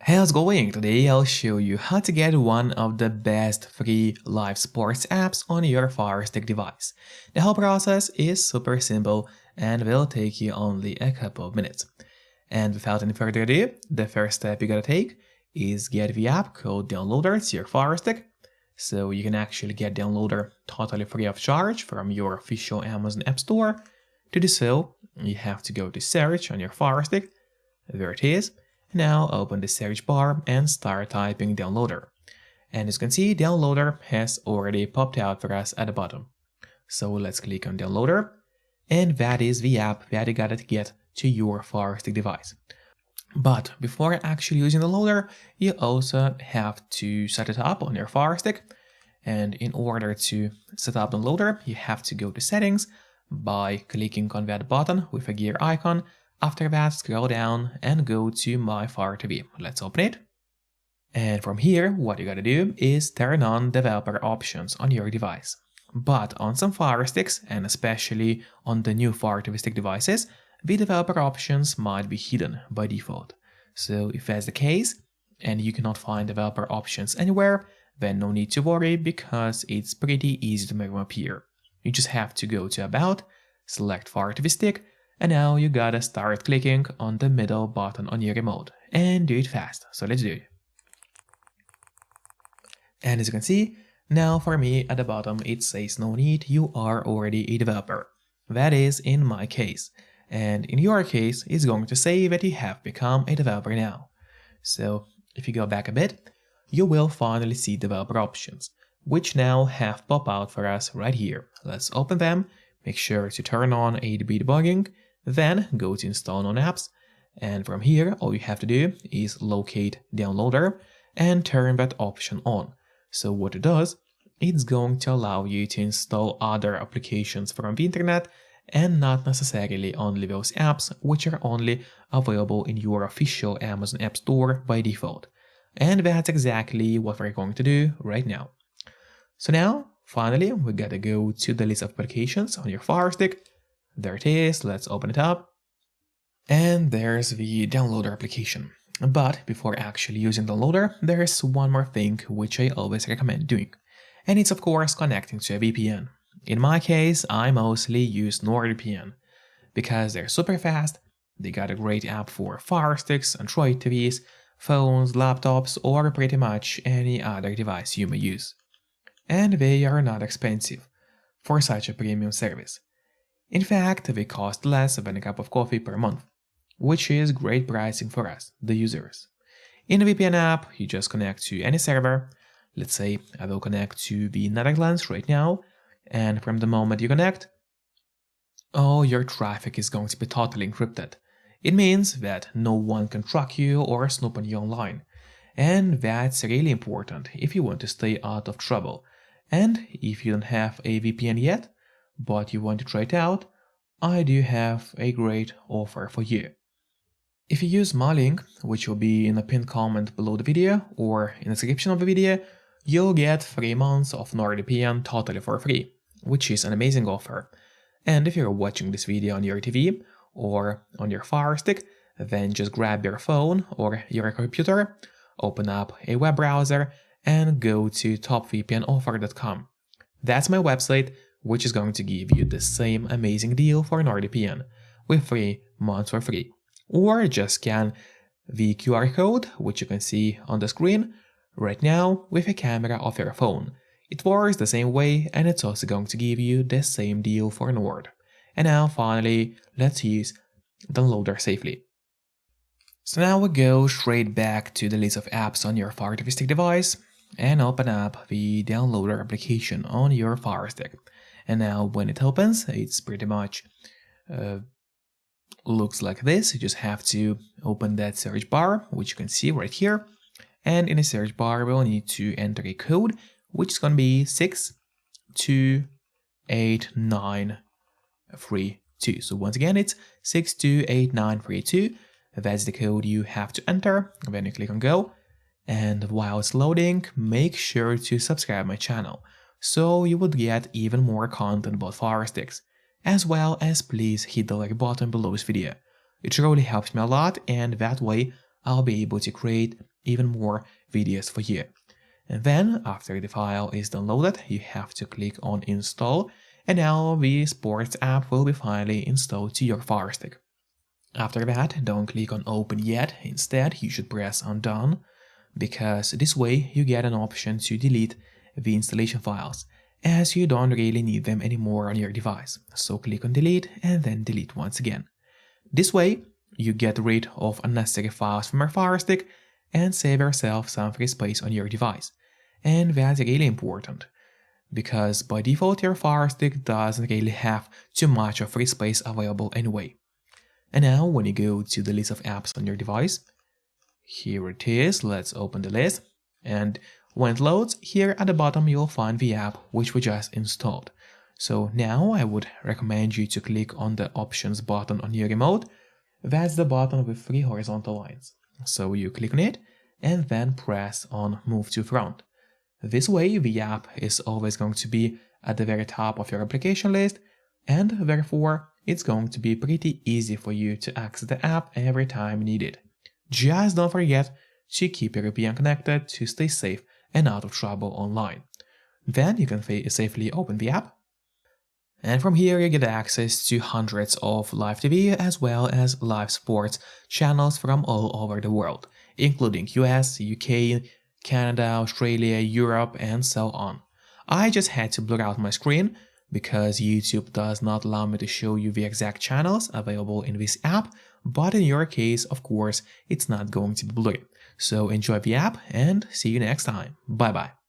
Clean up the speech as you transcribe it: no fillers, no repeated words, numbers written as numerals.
Hey, how's it going? Today I'll show you how to get one of the best free live sports apps on your Firestick device. The whole process is super simple and will take you only a couple of minutes. And without any further ado, the first step you gotta take is get the app called Downloader to your Firestick. So you can actually get Downloader totally free of charge from your official Amazon App Store. To do so, you have to go to Search on your Firestick. There it is. Now open the search bar and start typing Downloader. And as you can see, Downloader has already popped out for us at the bottom. So let's click on Downloader, and that is the app that you gotta get to your Firestick device. But before actually using the loader, you also have to set it up on your Firestick. And in order to set up the loader, you have to go to Settings by clicking on that button with a gear icon. After that, scroll down and go to My Fire TV. Let's open it. And from here, what you gotta do is turn on developer options on your device. But on some Fire Sticks, and especially on the new Fire TV Stick devices, the developer options might be hidden by default. So if that's the case, and you cannot find developer options anywhere, then no need to worry because it's pretty easy to make them appear. You just have to go to About, select Fire TV Stick, and now you gotta start clicking on the middle button on your remote and do it fast. So let's do it. And as you can see, now for me at the bottom it says no need, you are already a developer. That is in my case. And in your case, it's going to say that you have become a developer now. So if you go back a bit, you will finally see developer options, which now have popped out for us right here. Let's open them, make sure to turn on A/B debugging, then go to Install Non-Apps, and from here all you have to do is locate Downloader and turn that option on. So what it does, it's going to allow you to install other applications from the internet and not necessarily only those apps which are only available in your official Amazon App Store by default. And that's exactly what we're going to do right now. So now, finally, we gotta go to the list of applications on your Fire Stick. There it is, let's open it up. And there's the Downloader application. But before actually using the loader, there's one more thing which I always recommend doing. And it's of course connecting to a VPN. In my case, I mostly use NordVPN because they're super fast, they got a great app for Fire Sticks, Android TVs, phones, laptops, or pretty much any other device you may use. And they are not expensive for such a premium service. In fact, they cost less than a cup of coffee per month, which is great pricing for us, the users. In the VPN app, you just connect to any server. Let's say I will connect to the Netherlands right now, and from the moment you connect, all your traffic is going to be totally encrypted. It means that no one can track you or snoop on you online. And that's really important if you want to stay out of trouble. And if you don't have a VPN yet, but you want to try it out, I do have a great offer for you. If you use my link, which will be in the pinned comment below the video or in the description of the video, you'll get 3 months of NordVPN totally for free, which is an amazing offer. And if you're watching this video on your TV or on your Fire Stick, then just grab your phone or your computer, open up a web browser, and go to topvpnoffer.com. That's my website, which is going to give you the same amazing deal for NordVPN with 3 months for free. Or just scan the QR code, which you can see on the screen right now with a camera of your phone. It works the same way and it's also going to give you the same deal for Nord. And now finally, let's use Downloader safely. So now we go straight back to the list of apps on your Fire TV Stick device and open up the Downloader application on your Fire Stick. And now when it opens, it's pretty much looks like this. You just have to open that search bar, which you can see right here. And in the search bar, we'll need to enter a code, which is going to be 628932. So once again, it's 628932. That's the code you have to enter. Then you click on go. And while it's loading, make sure to subscribe my channel, so you would get even more content about Fire Sticks. As well as please hit the like button below this video. It really helps me a lot, and that way I'll be able to create even more videos for you. And then after the file is downloaded, you have to click on install, and now the sports app will be finally installed to your Firestick. After that, don't click on open yet. Instead, you should press on done, because this way you get an option to delete the installation files, as you don't really need them anymore on your device. So click on delete and then delete once again. This way, you get rid of unnecessary files from your Firestick and save yourself some free space on your device. And that's really important, because by default your Firestick doesn't really have too much of free space available anyway. And now when you go to the list of apps on your device, here it is, let's open the list, and when it loads, here at the bottom you'll find the app which we just installed. So now I would recommend you to click on the options button on your remote. That's the button with 3 horizontal lines. So you click on it and then press on move to front. This way the app is always going to be at the very top of your application list, and therefore it's going to be pretty easy for you to access the app every time needed. Just don't forget to keep your VPN connected to stay safe and out of trouble online. Then you can safely open the app. And from here you get access to hundreds of live TV as well as live sports channels from all over the world, including US, UK, Canada, Australia, Europe, and so on. I just had to blur out my screen because YouTube does not allow me to show you the exact channels available in this app, but in your case, of course, it's not going to be blurry. So enjoy the app and see you next time. Bye bye.